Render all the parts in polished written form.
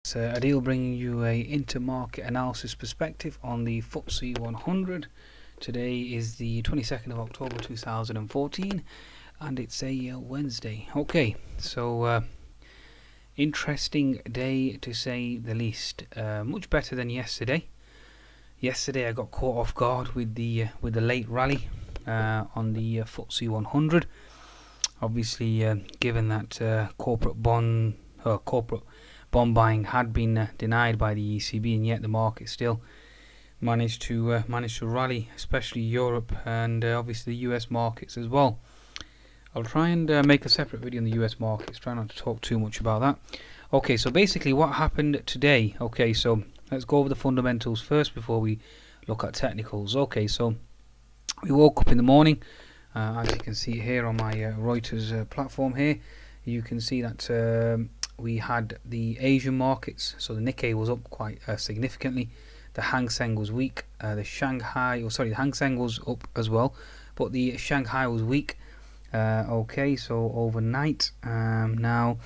So Adil bringing you a intermarket analysis perspective on the FTSE 100. Today is the 22nd of October 2014 and it's a Wednesday. Okay, so interesting day to say the least. Much better than yesterday. Yesterday I got caught off guard with the late rally on the FTSE 100. Obviously, given that corporate bond buying had been denied by the ECB, and yet the market still managed to rally, especially Europe and obviously the US markets as well. I'll try and make a separate video on the US markets, try not to talk too much about that. Okay, so basically what happened today. Okay, so let's go over the fundamentals first before we look at technicals. Okay, so we woke up in the morning, as you can see here on my Reuters platform here. You can see that we had the Asian markets, so the Nikkei was up quite significantly. The Hang Seng was weak. The Hang Seng was up as well, but the Shanghai was weak. Okay, so overnight, now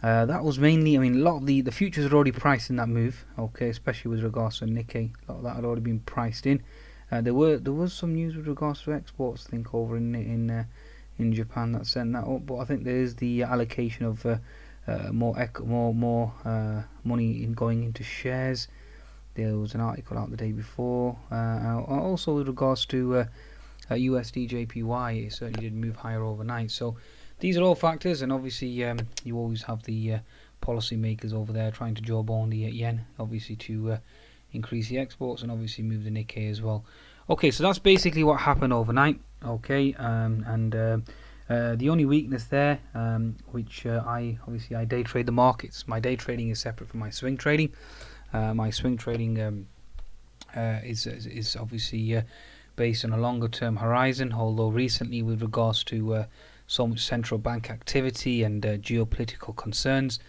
that was mainly, I mean, a lot of the futures had already priced in that move. Okay, especially with regards to Nikkei, a lot of that had already been priced in. There was some news with regards to exports, I think, over in Japan that sent that up, but I think there is the allocation of more money going into shares. There was an article out the day before. Also with regards to USD JPY, it certainly did move higher overnight. So these are all factors, and obviously you always have the policymakers over there trying to job on the yen, obviously to increase the exports and obviously move the Nikkei as well. Okay, so that's basically what happened overnight. Okay, the only weakness there, which I day trade the markets. My day trading is separate from my swing trading. My swing trading is obviously based on a longer term horizon, although recently with regards to so much central bank activity and geopolitical concerns,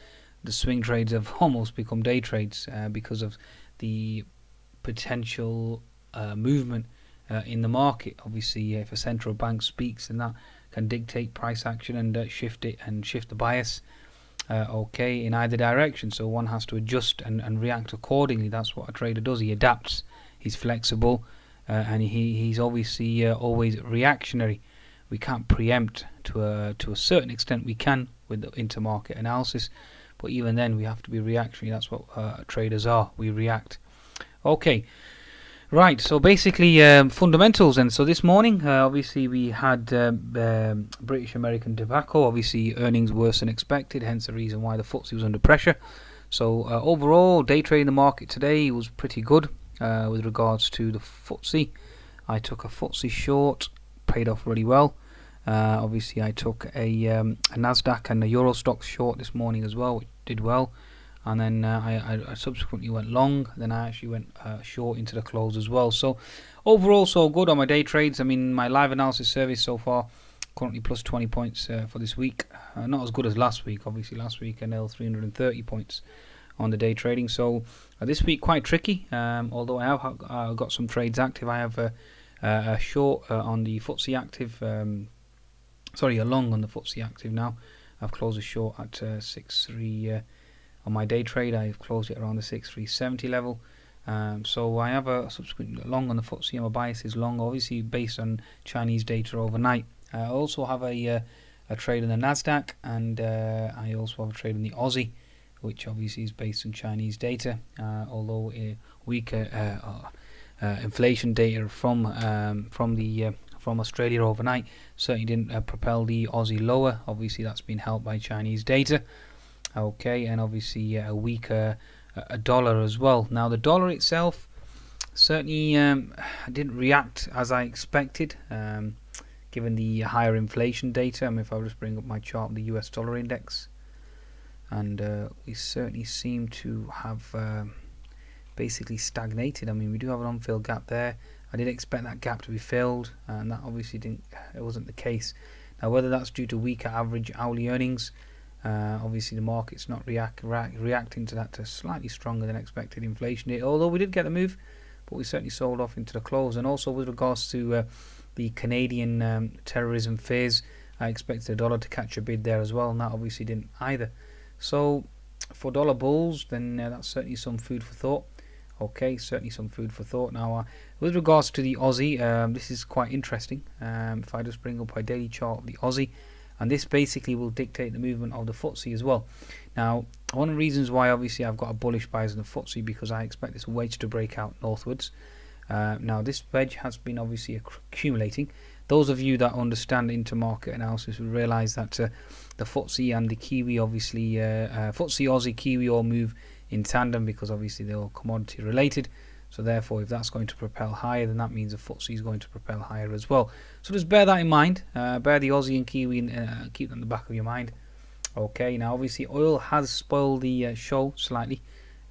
the swing trades have almost become day trades because of the potential movement in the market. Obviously, if a central bank speaks, then that can dictate price action and shift the bias okay, in either direction. So one has to adjust and react accordingly. That's what a trader does. He adapts, he's flexible, and he's obviously always reactionary. We can't preempt to a certain extent. We can with the intermarket analysis, but even then we have to be reactionary. That's what traders are. We react. Okay, right, so basically fundamentals. And so this morning obviously we had British American Tobacco, obviously earnings worse than expected, hence the reason why the FTSE was under pressure. So overall day trading the market today was pretty good. With regards to the FTSE, I took a FTSE short, paid off really well. Obviously I took a Nasdaq and a Euro Stoxx short this morning as well, which did well. And then I subsequently went long. Then I actually went short into the close as well. So overall, so good on my day trades. I mean, my live analysis service so far currently plus 20 points for this week. Not as good as last week. Obviously, last week I nailed 330 points on the day trading. So this week quite tricky. Although I have got some trades active. I have a short on the FTSE active. A long on the FTSE active now. I've closed a short at 6.3. On my day trade, I've closed it around the 6.370 level. So I have a subsequent long on the FTSE, and my bias is long, obviously based on Chinese data overnight. I also have a trade in the Nasdaq, and I also have a trade in the Aussie, which obviously is based on Chinese data. Although weaker inflation data from Australia overnight certainly didn't propel the Aussie lower. Obviously, that's been helped by Chinese data. Okay, and obviously a weaker dollar as well. Now the dollar itself certainly didn't react as I expected, given the higher inflation data. I mean, if I just bring up my chart, the US dollar index, and we certainly seem to have basically stagnated. I mean, we do have an unfilled gap there. I did expect that gap to be filled, and that obviously it wasn't the case. Now, whether that's due to weaker average hourly earnings, obviously the market's not reacting to that, to slightly stronger than expected inflation rate, although we did get the move, but we certainly sold off into the close. And also with regards to the Canadian terrorism fears, I expected the dollar to catch a bid there as well, and that obviously didn't either. So for dollar bulls, then that's certainly some food for thought. Okay, certainly some food for thought. Now, with regards to the Aussie, this is quite interesting. If I just bring up a daily chart of the Aussie, and this basically will dictate the movement of the FTSE as well. Now, one of the reasons why obviously I've got a bullish bias in the FTSE, because I expect this wedge to break out northwards. Now, this wedge has been obviously accumulating. Those of you that understand intermarket analysis will realise that the FTSE and the Kiwi, obviously, FTSE, Aussie, Kiwi all move in tandem, because obviously they're all commodity related. So therefore, if that's going to propel higher, then that means the FTSE is going to propel higher as well. So just bear that in mind. Bear the Aussie and Kiwi, keep that in the back of your mind. Okay, now obviously oil has spoiled the show slightly,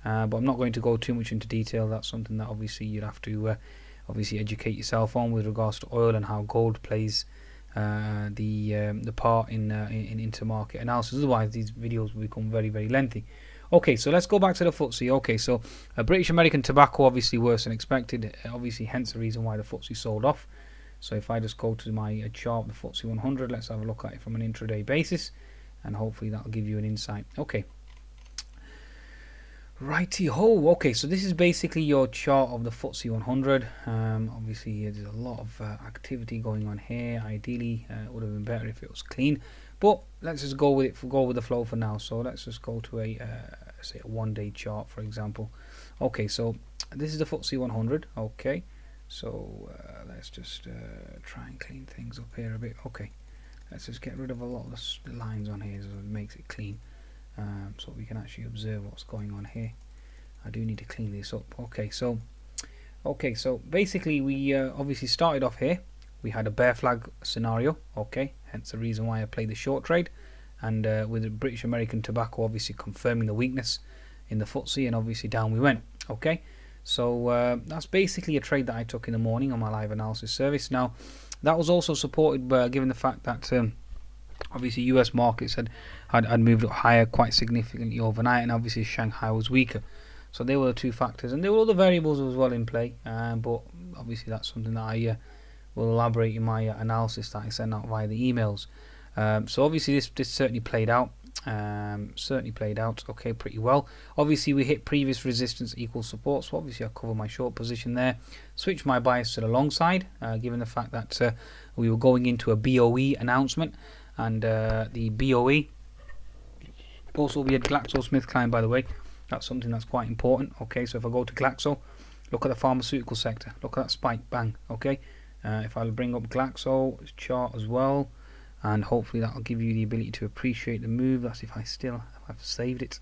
but I'm not going to go too much into detail. That's something that obviously you'd have to obviously educate yourself on with regards to oil and how gold plays the part in intermarket analysis. Otherwise, these videos will become very, very lengthy. Okay, so let's go back to the FTSE. Okay, so British American tobacco obviously worse than expected. Obviously, hence the reason why the FTSE sold off. So if I just go to my chart, the FTSE 100, let's have a look at it from an intraday basis, and hopefully that'll give you an insight. Okay. Righty-ho. Okay, so this is basically your chart of the FTSE 100. Obviously, there's a lot of activity going on here. Ideally, it would have been better if it was clean, but let's just go with it. Go with the flow for now. So let's just go to a say a one-day chart, for example. Okay, so this is the FTSE 100. Okay, so let's just try and clean things up here a bit. Okay, let's just get rid of a lot of the lines on here so it makes it clean. So we can actually observe what's going on here. I do need to clean this up. Okay, so basically we obviously started off here. We had a bear flag scenario. Okay, hence the reason why I played the short trade, and with the British American tobacco obviously confirming the weakness in the FTSE, and obviously down we went. Okay, so that's basically a trade that I took in the morning on my live analysis service. Now, that was also supported by, given the fact that obviously US markets had moved up higher quite significantly overnight, and obviously Shanghai was weaker. So they were the two factors, and there were other variables as well in play, but obviously that's something that I will elaborate in my analysis that I send out via the emails. So obviously this certainly played out. Okay, pretty well. Obviously we hit previous resistance equal support, so obviously I cover my short position there, switch my bias to the long side, given the fact that we were going into a BOE announcement, and the BOE, also we had Glaxosmithkline, by the way. That's something that's quite important. Okay, so if I go to Glaxo, look at the pharmaceutical sector, look at that spike, bang. Okay, if I bring up Glaxo chart as well, and hopefully that'll give you the ability to appreciate the move. That's if I've saved it.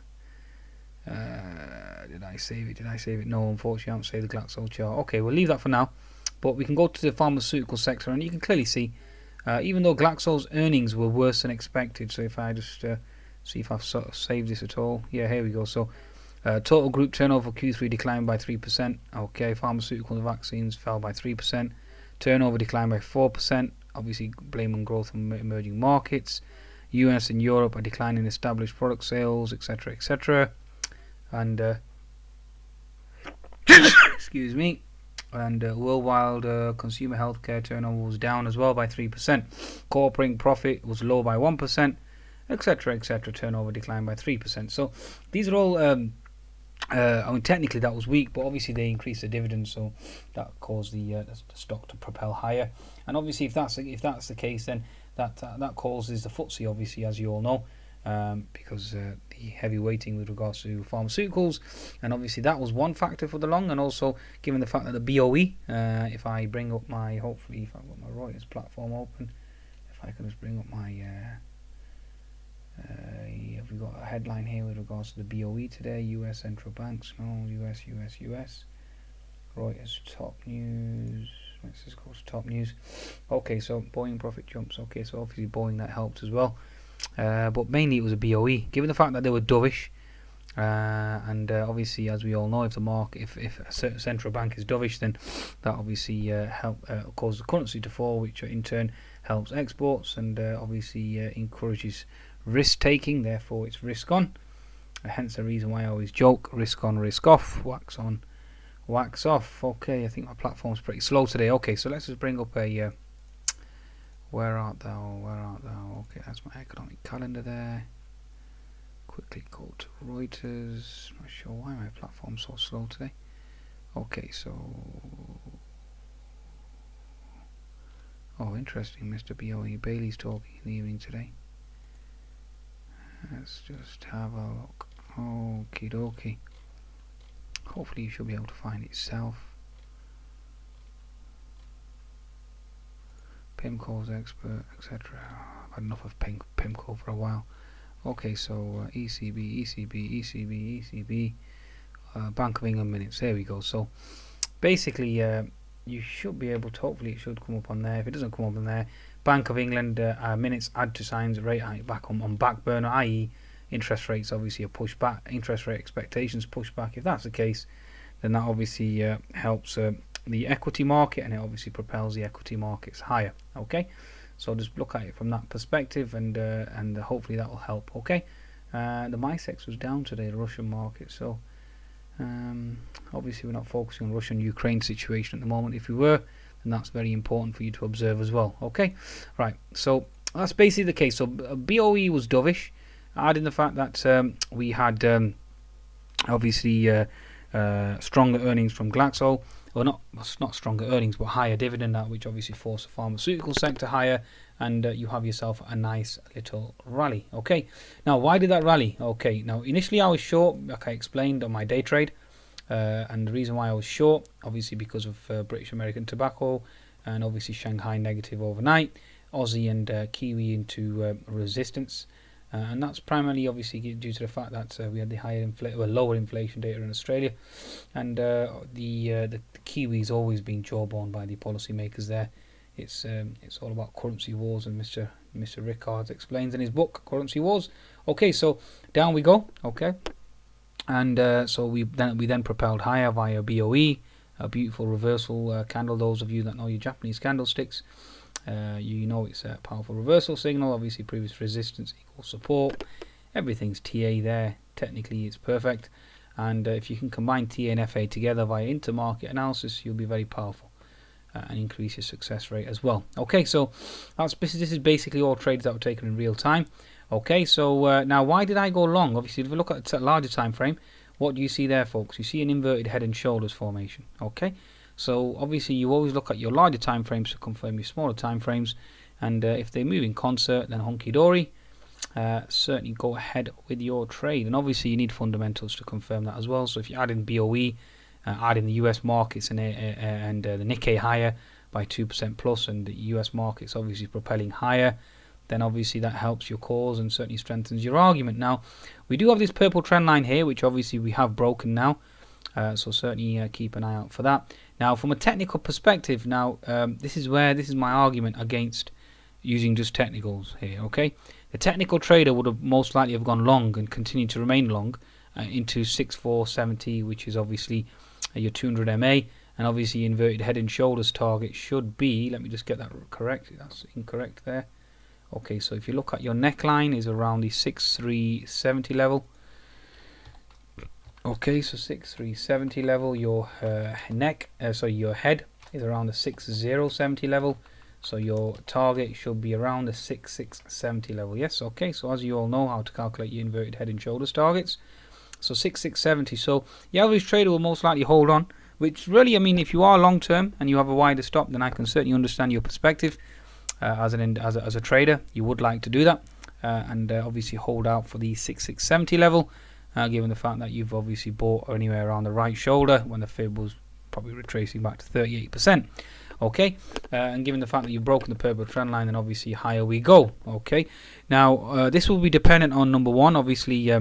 Did I save it? No, unfortunately I haven't saved the Glaxo chart. Okay, we'll leave that for now, but we can go to the pharmaceutical sector, and you can clearly see even though Glaxo's earnings were worse than expected. So if I just see if I've sort of saved this at all. Yeah, here we go. So total group turnover Q3 declined by 3%. Okay, pharmaceutical and vaccines fell by 3%. Turnover declined by 4%. Obviously, blame on growth in emerging markets. US and Europe are declining established product sales, etc., etc. And excuse me. And worldwide consumer healthcare turnover was down as well by 3%. Core operating profit was low by 1%, etc., etc. Turnover declined by 3%. So these are all. I mean, technically that was weak, but obviously they increased the dividend, so that caused the stock to propel higher. And obviously, if that's the case, then that causes the FTSE, obviously, as you all know, because the heavy weighting with regards to pharmaceuticals, and obviously that was one factor for the long. And also, given the fact that the BOE, if I bring up my, hopefully, if I've got my Reuters platform open, if I can just bring up my. Have we got a headline here with regards to the BOE today? US central banks, no, US. Reuters top news. Let's just go to top news. Okay, so Boeing profit jumps. Okay, so obviously Boeing, that helped as well. But mainly it was a BOE, given the fact that they were dovish. And obviously, as we all know, if a certain central bank is dovish, then that obviously causes the currency to fall, which in turn helps exports, and obviously encourages risk taking. Therefore it's risk on, hence the reason why I always joke: risk on, risk off, wax on, wax off. Okay, I think my platform's pretty slow today. Okay, so let's just bring up a where art thou? Okay, that's my economic calendar there. quickly go to Reuters. Not sure why my platform's so slow today. Okay, so interesting. Mr. BOE Bailey's talking in the evening today. Let's just have a look. Okie dokie. Hopefully you should be able to find it yourself. PIMCO's expert, etc. I've had enough of PIMCO for a while. Okay, so ECB, Bank of England minutes. There we go. So basically, you should be able to. Hopefully, it should come up on there. If it doesn't come up on there, Bank of England minutes add to signs rate hike back on back burner, i.e., interest rates obviously are pushed back. Interest rate expectations pushed back. If that's the case, then that obviously helps the equity market, and it obviously propels the equity markets higher. Okay, so just look at it from that perspective, and hopefully that will help. Okay, the MySex was down today, the Russian market. So obviously we're not focusing on Russian-Ukraine situation at the moment. If we were, then that's very important for you to observe as well. Okay, right. So that's basically the case. So BOE was dovish, adding the fact that we had obviously stronger earnings from Glaxo. Well, not stronger earnings, but higher dividend, which obviously forced the pharmaceutical sector higher, and you have yourself a nice little rally. Okay, now why did that rally? Okay, now initially I was short, like I explained on my day trade, and the reason why I was short, obviously because of British American Tobacco, and obviously Shanghai negative overnight, Aussie and Kiwi into resistance. And that's primarily obviously due to the fact that we had the lower inflation data in Australia, and the Kiwi's always been jawbone by the policymakers there. It's all about currency wars, and Mr. Rickards explains in his book Currency Wars. Okay, so down we go. Okay, and so we then propelled higher via BOE, a beautiful reversal candle. Those of you that know your Japanese candlesticks, you know it's a powerful reversal signal. Obviously previous resistance equals support. Everything's TA there. Technically it's perfect, and if you can combine TA and FA together via intermarket analysis, you'll be very powerful and increase your success rate as well. Okay, so this is basically all trades that were taken in real time. Okay, so now why did I go long? Obviously if we look at a larger time frame, what do you see there, folks? You see an inverted head and shoulders formation. Okay, so obviously you always look at your larger time frames to confirm your smaller time frames, and if they move in concert, then hunky dory. Certainly go ahead with your trade, and obviously you need fundamentals to confirm that as well. So if you add in BOE, add in the US markets and the Nikkei higher by 2% plus, and the US markets obviously propelling higher, then obviously that helps your cause and certainly strengthens your argument. Now we do have this purple trend line here, which obviously we have broken now, so certainly keep an eye out for that. Now from a technical perspective, now this is my argument against using just technicals here. Okay, the technical trader would have most likely have gone long and continued to remain long into 6470, which is obviously your 200 MA, and obviously inverted head and shoulders target should be, let me just get that correct, that's incorrect there. Okay, so if you look at your neckline is around the 6370 level. Okay, so 6370 level, your your head is around the 6070 level, so your target should be around the 6670 level. Yes, okay, so as you all know how to calculate your inverted head and shoulders targets, so 6670. So the average trader will most likely hold on, which really, I mean, if you are long term and you have a wider stop, then I can certainly understand your perspective. As a trader, you would like to do that, and obviously hold out for the 6670 level, given the fact that you've obviously bought anywhere around the right shoulder when the fib was probably retracing back to 38%. Okay, and given the fact that you've broken the purple trend line, then obviously higher we go. Okay, now this will be dependent on, number one, obviously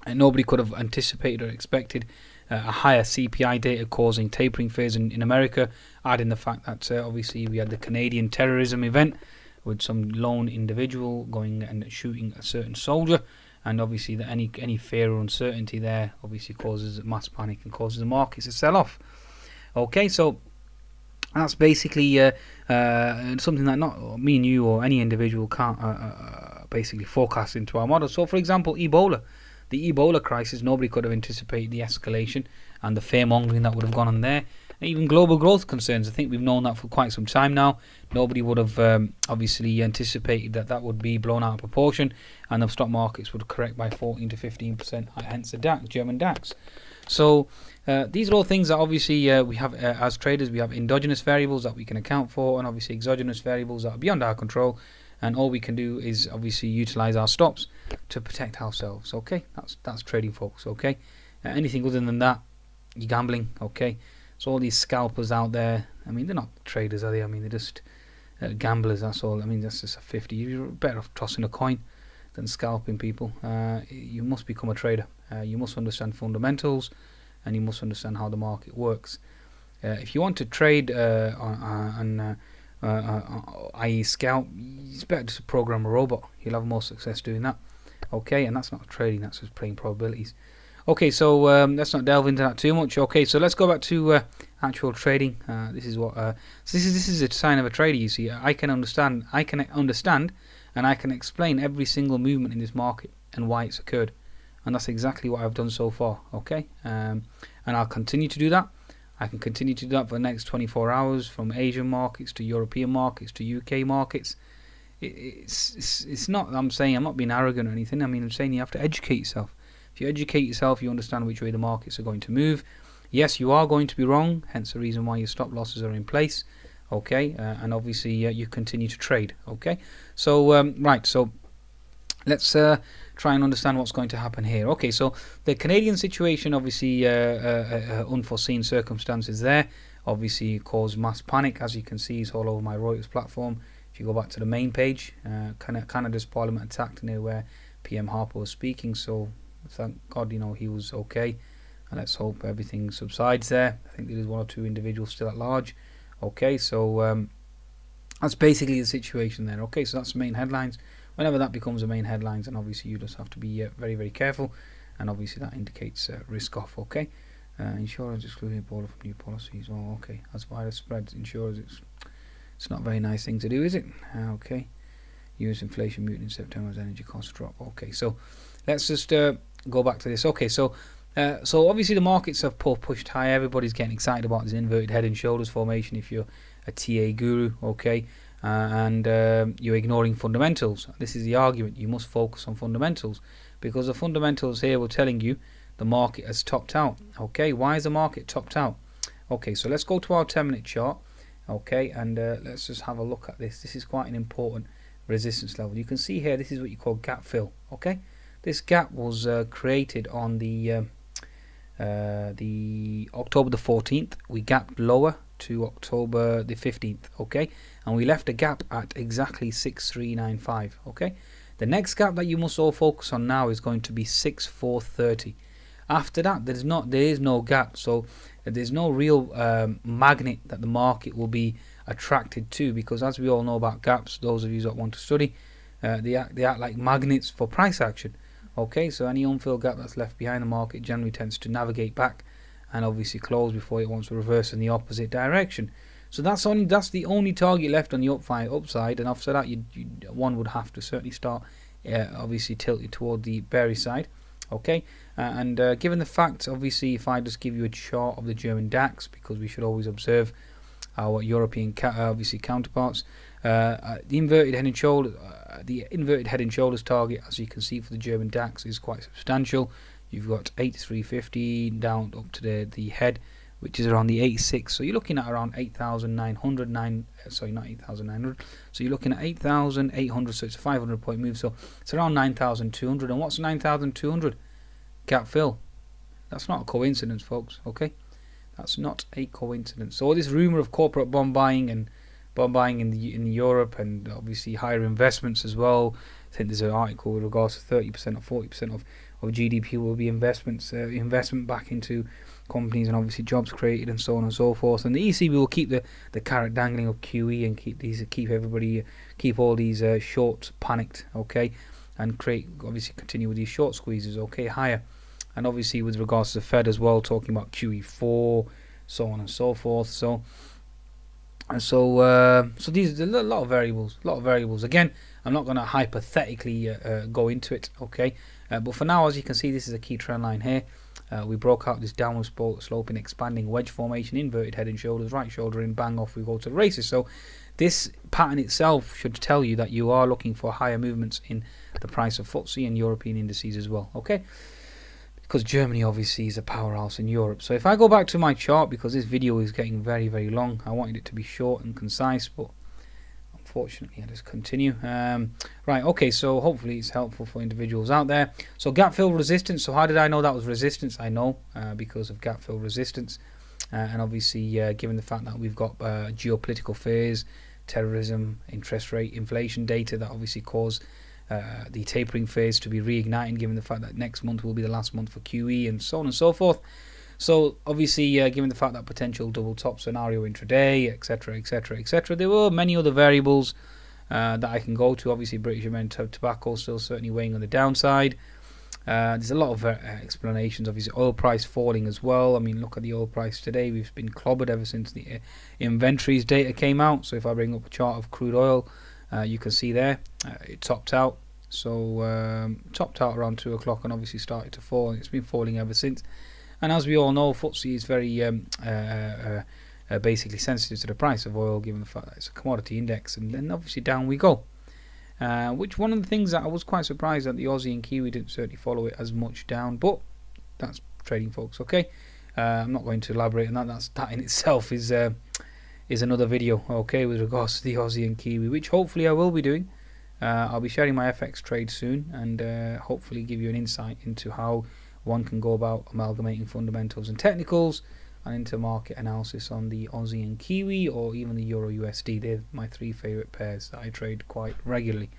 nobody could have anticipated or expected a higher CPI data causing tapering phase in America, adding the fact that obviously we had the Canadian terrorism event with some lone individual going and shooting a certain soldier, and obviously that any fear or uncertainty there obviously causes mass panic and causes the markets to sell off. Okay, so that's basically something that not me and you or any individual can't basically forecast into our model. So for example, Ebola. The Ebola crisis, nobody could have anticipated the escalation and the fear mongering that would have gone on there. even global growth concerns. I think we've known that for quite some time now. Nobody would have obviously anticipated that would be blown out of proportion, and the stock markets would correct by 14 to 15%, hence the DAX, German DAX. So these are all things that obviously we have as traders. We have endogenous variables that we can account for, and obviously exogenous variables that are beyond our control, and all we can do is obviously utilize our stops to protect ourselves. Okay, that's trading, folks. Okay, anything other than that, you're gambling. Okay, so all these scalpers out there, I mean, they're not traders, are they? I mean, they're just gamblers, that's all. I mean, that's just a 50. You're better off tossing a coin than scalping people. You must become a trader. You must understand fundamentals, and you must understand how the market works. If you want to trade i.e. scalp, it's better to program a robot. You'll have more success doing that. Okay, and that's not trading, that's just playing probabilities. Okay, so let's not delve into that too much. Okay, so let's go back to actual trading. This is what so this is a sign of a trader. You see, I can understand, and I can explain every single movement in this market and why it's occurred, and that's exactly what I've done so far. Okay, and I'll continue to do that. I can continue to do that for the next 24 hours, from Asian markets to European markets to UK markets. It's not, I'm not being arrogant or anything. I mean, I'm saying you have to educate yourself. If you educate yourself, you understand which way the markets are going to move. Yes, you are going to be wrong, hence the reason why your stop losses are in place. Okay, and obviously you continue to trade. Okay, so right, so let's try and understand what's going to happen here. Okay, so the Canadian situation, obviously unforeseen circumstances there obviously caused mass panic, as you can see. It's all over my Reuters platform. If you go back to the main page, Canada's Parliament attacked near where PM Harper was speaking, so thank God, you know, he was okay, and let's hope everything subsides there. I think there is one or two individuals still at large. Okay, so that's basically the situation there. Okay, so that's the main headlines. Whenever that becomes the main headlines, and obviously you just have to be very, very careful, and obviously that indicates risk off. Okay, insurers excluding Ebola from new policies. Oh, okay, as virus spreads, insurers, it's not a very nice thing to do, is it? Okay, US inflation muted in September as energy costs drop. Okay, so let's just go back to this. Okay, so obviously the markets have pushed high. Everybody's getting excited about this inverted head and shoulders formation if you're a TA guru. Okay, and you're ignoring fundamentals. This is the argument. You must focus on fundamentals, because the fundamentals here were telling you the market has topped out. Okay, why is the market topped out? Okay, so let's go to our 10-minute chart. Okay, and let's just have a look at this. This is quite an important resistance level. You can see here, this is what you call gap fill. Okay, this gap was created on the October the 14th. We gapped lower to October the 15th. Okay, and we left a gap at exactly 6395. Okay, the next gap that you must all focus on now is going to be 6430. After that, there is no gap, so there's no real magnet that the market will be attracted to, because as we all know about gaps, those of you that want to study, they act like magnets for price action. Okay, so any unfilled gap that's left behind the market generally tends to navigate back and obviously close before it wants to reverse in the opposite direction. So that's the only target left on the upside, and after that, one would have to certainly start obviously tilted toward the bearish side. Okay, and given the fact, obviously, if I just give you a chart of the German DAX, because we should always observe our European obviously counterparts, the inverted head and shoulders target, as you can see for the German DAX, is quite substantial. You've got 8350 down up to the head, which is around the 86. So you're looking at around 8,900. Sorry, not 8,900. So you're looking at 8,800. So it's a 500 point move. So it's around 9,200. And what's 9,200? Gap fill. That's not a coincidence, folks. Okay, that's not a coincidence. So all this rumor of corporate bond buying in Europe, and obviously higher investments as well. I think there's an article with regards to 30% or 40% of GDP will be investment back into companies, and obviously jobs created, and so on and so forth. And the ECB will keep the carrot dangling of QE and keep all these shorts panicked. Okay, and continue with these short squeezes. Okay, higher. And obviously with regards to the Fed as well, talking about QE4, so on and so forth. So these are a lot of variables. Again, I'm not going to hypothetically go into it. Okay, but for now, as you can see, this is a key trend line here. We broke out this downward sloping expanding wedge formation, inverted head and shoulders, right shoulder in, bang, off we go to the races. So this pattern itself should tell you that you are looking for higher movements in the price of FTSE and European indices as well, okay? Because Germany obviously is a powerhouse in Europe. So if I go back to my chart, because this video is getting very, very long, I wanted it to be short and concise, but unfortunately I just continue. Right, okay, so hopefully it's helpful for individuals out there. So gap fill resistance. So how did I know that was resistance? I know because of gap fill resistance, and obviously given the fact that we've got geopolitical fears, terrorism, interest rate, inflation data that obviously cause the tapering phase to be reigniting, given the fact that next month will be the last month for QE and so on and so forth. So obviously given the fact that potential double top scenario intraday, etc, etc, etc, there were many other variables that I can go to. Obviously British American Tobacco still certainly weighing on the downside. There's a lot of explanations. Obviously oil price falling as well. I mean, look at the oil price today. We've been clobbered ever since the inventories data came out. So if I bring up a chart of crude oil, you can see there it topped out. So topped out around 2 o'clock and obviously started to fall, and it's been falling ever since. And as we all know, FTSE is very basically sensitive to the price of oil, given the fact that it's a commodity index, and then obviously down we go. Which one of the things that I was quite surprised that the Aussie and Kiwi didn't certainly follow it as much down, but that's trading, folks. Okay, I'm not going to elaborate on that. That in itself is another video. Okay, with regards to the Aussie and Kiwi, which hopefully I will be doing. I'll be sharing my FX trade soon, and hopefully give you an insight into how one can go about amalgamating fundamentals and technicals and intermarket analysis on the Aussie and Kiwi, or even the Euro USD. They're my three favorite pairs that I trade quite regularly.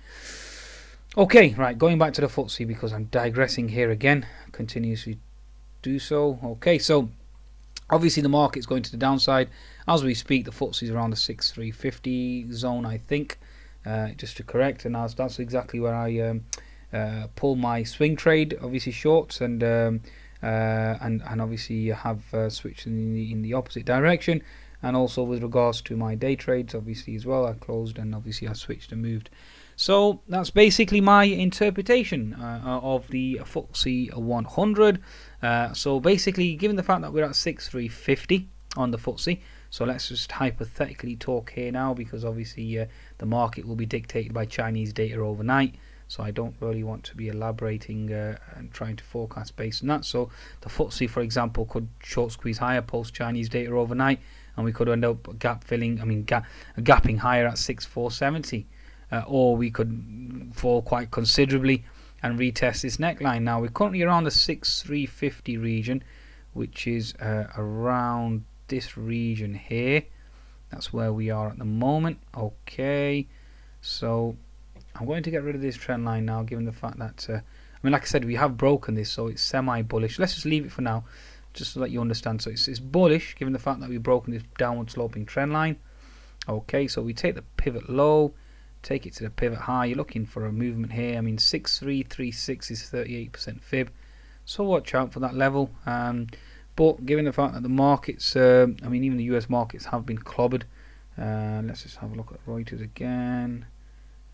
Okay, right, going back to the FTSE, because I'm digressing here again, continuously do so. Okay, so obviously the market's going to the downside as we speak. The FTSE is around the 6,350 zone, I think, just to correct, and that's exactly where I pull my swing trade, obviously shorts, and obviously have switched in the opposite direction. And also with regards to my day trades, obviously as well, I closed and obviously I switched and moved. So that's basically my interpretation of the FTSE 100. So basically, given the fact that we're at 6,350 on the FTSE, so let's just hypothetically talk here now, because obviously the market will be dictated by Chinese data overnight. So I don't really want to be elaborating and trying to forecast based on that. So the FTSE, for example, could short squeeze higher post Chinese data overnight, and we could end up gapping higher at 6,470, or we could fall quite considerably and retest this neckline. Now we're currently around the 6,350 region, which is around this region here. That's where we are at the moment. Okay, so I'm going to get rid of this trend line now, given the fact that I mean, like I said, we have broken this, so it's semi-bullish. Let's just leave it for now, just so that you understand. So it's bullish, given the fact that we've broken this downward sloping trend line. Okay, so we take the pivot low, take it to the pivot high. You're looking for a movement here. I mean, 6,336 is 38% fib, so watch out for that level. But given the fact that the markets, I mean, even the US markets have been clobbered. Let's just have a look at Reuters again.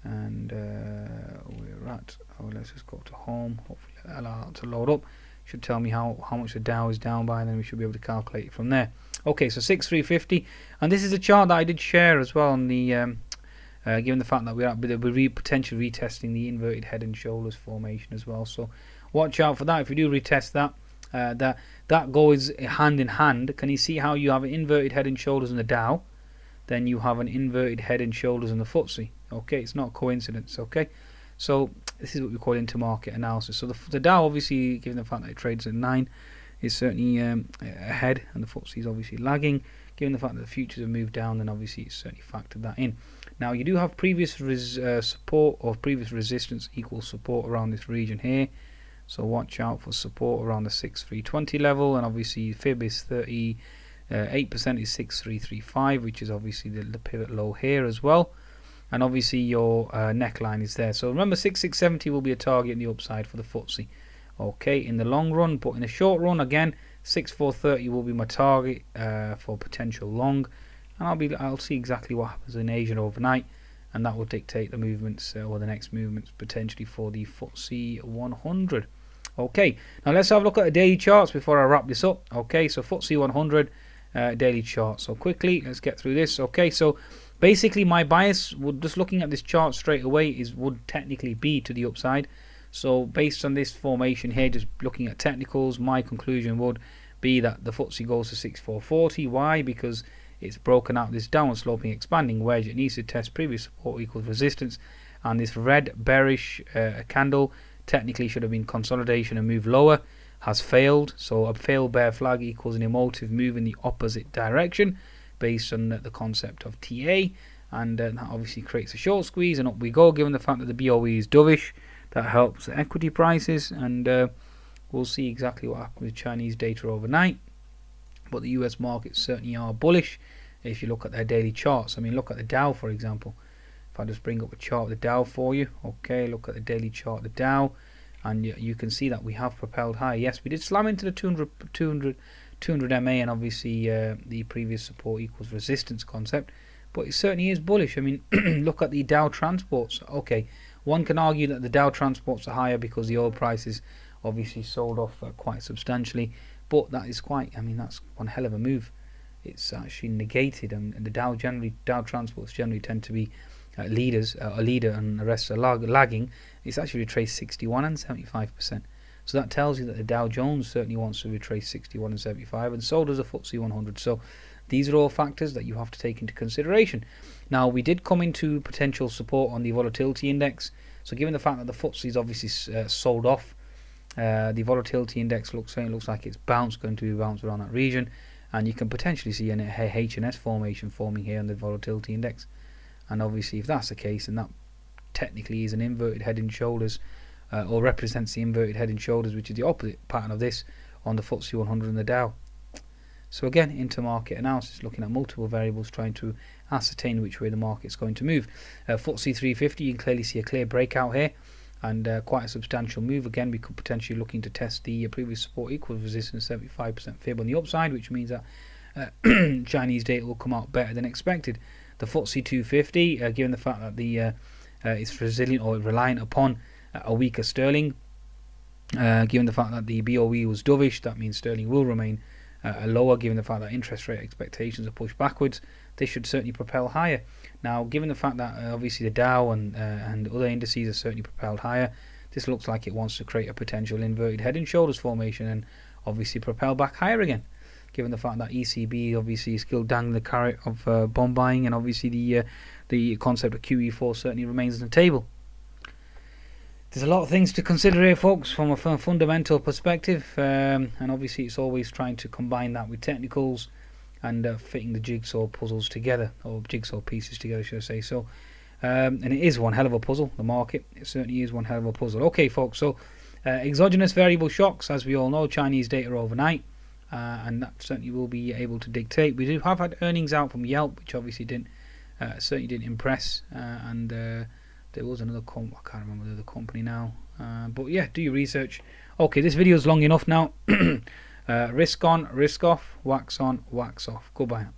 And we're at, let's just go to home. Hopefully allow that to load up. Should tell me how much the Dow is down by, and then we should be able to calculate it from there. Okay, so 6,350, and this is a chart that I did share as well on the given the fact that we're potentially retesting the inverted head and shoulders formation as well. So watch out for that. If we do retest that, that goes hand in hand. Can you see how you have an inverted head and shoulders in the Dow, then you have an inverted head and shoulders in the FTSE? Okay, it's not a coincidence. Okay, so this is what we call intermarket analysis. So the Dow, obviously, given the fact that it trades at 9, is certainly ahead, and the FTSE is obviously lagging. Given the fact that the futures have moved down, then obviously it's certainly factored that in. Now you do have previous support or previous resistance equals support around this region here. So watch out for support around the 6,320 level, and obviously fib is 38% is 6,335, which is obviously the pivot low here as well. And obviously your neckline is there. So remember, 6,670 will be a target in the upside for the FTSE. Okay, in the long run, but in the short run, again, 6,430 will be my target for potential long. And I'll see exactly what happens in Asia overnight, and that will dictate the movements or the next movements potentially for the FTSE 100. Okay, now let's have a look at the daily charts before I wrap this up. Okay, so FTSE 100 daily chart. So quickly, let's get through this. Okay, so basically my bias would, just looking at this chart straight away, would technically be to the upside. So based on this formation here, just looking at technicals, my conclusion would be that the FTSE goes to 6440. Why? Because it's broken out this downward sloping expanding wedge. It needs to test previous support equals resistance, and this red bearish candle technically should have been consolidation and move lower, has failed. So a failed bear flag equals an emotive move in the opposite direction based on the concept of TA, and that obviously creates a short squeeze, and up we go. Given the fact that the BOE is dovish, that helps equity prices, and we'll see exactly what happens with Chinese data overnight. But the US markets certainly are bullish if you look at their daily charts. I mean, look at the Dow, for example. If I just bring up a chart of the Dow for you, okay, look at the daily chart of the Dow, and you can see that we have propelled high. Yes, we did slam into the 200 MA, and obviously the previous support equals resistance concept, but it certainly is bullish. I mean, look at the Dow transports. Okay, one can argue that the Dow transports are higher because the oil prices obviously sold off quite substantially, but that is quite, I mean, that's one hell of a move. It's actually negated, and the Dow transports generally tend to be a leader, and the rest are lagging. It's actually retraced 61 and 75%. So that tells you that the Dow Jones certainly wants to retrace 61 and 75, and so does the FTSE 100. So these are all factors that you have to take into consideration. Now, we did come into potential support on the volatility index. So given the fact that the FTSE is obviously sold off, the volatility index looks like it's going to be bounced around that region, and you can potentially see an H&S formation forming here on the volatility index. And obviously, if that's the case, and that technically is an inverted head and shoulders, or represents the inverted head and shoulders, which is the opposite pattern of this on the FTSE 100 and the Dow. So again, inter-market analysis, looking at multiple variables, trying to ascertain which way the market's going to move. FTSE 350, you can clearly see a clear breakout here, and quite a substantial move. Again, we could potentially looking to test the previous support equals resistance, 75% fib on the upside, which means that Chinese data will come out better than expected. The FTSE 250, given the fact that it's resilient or reliant upon a weaker sterling, given the fact that the BOE was dovish, that means sterling will remain lower. Given the fact that interest rate expectations are pushed backwards, this should certainly propel higher. Now, given the fact that obviously the Dow and other indices are certainly propelled higher, this looks like it wants to create a potential inverted head and shoulders formation and obviously propel back higher again. Given the fact that ECB obviously is still dangling the carrot of bond buying, and obviously the concept of QE4 certainly remains on the table. There's a lot of things to consider here, folks, from a fundamental perspective, and obviously it's always trying to combine that with technicals and fitting the jigsaw puzzles together, or jigsaw pieces together, should I say. So, and it is one hell of a puzzle, the market. It certainly is one hell of a puzzle. Okay, folks, so exogenous variable shocks, as we all know, Chinese data overnight. And that certainly will be able to dictate. We have had earnings out from Yelp, which obviously certainly didn't impress, and there was another I can't remember the other company now, but yeah, do your research. Okay, this video is long enough now. Risk on, risk off, wax on, wax off. Goodbye now.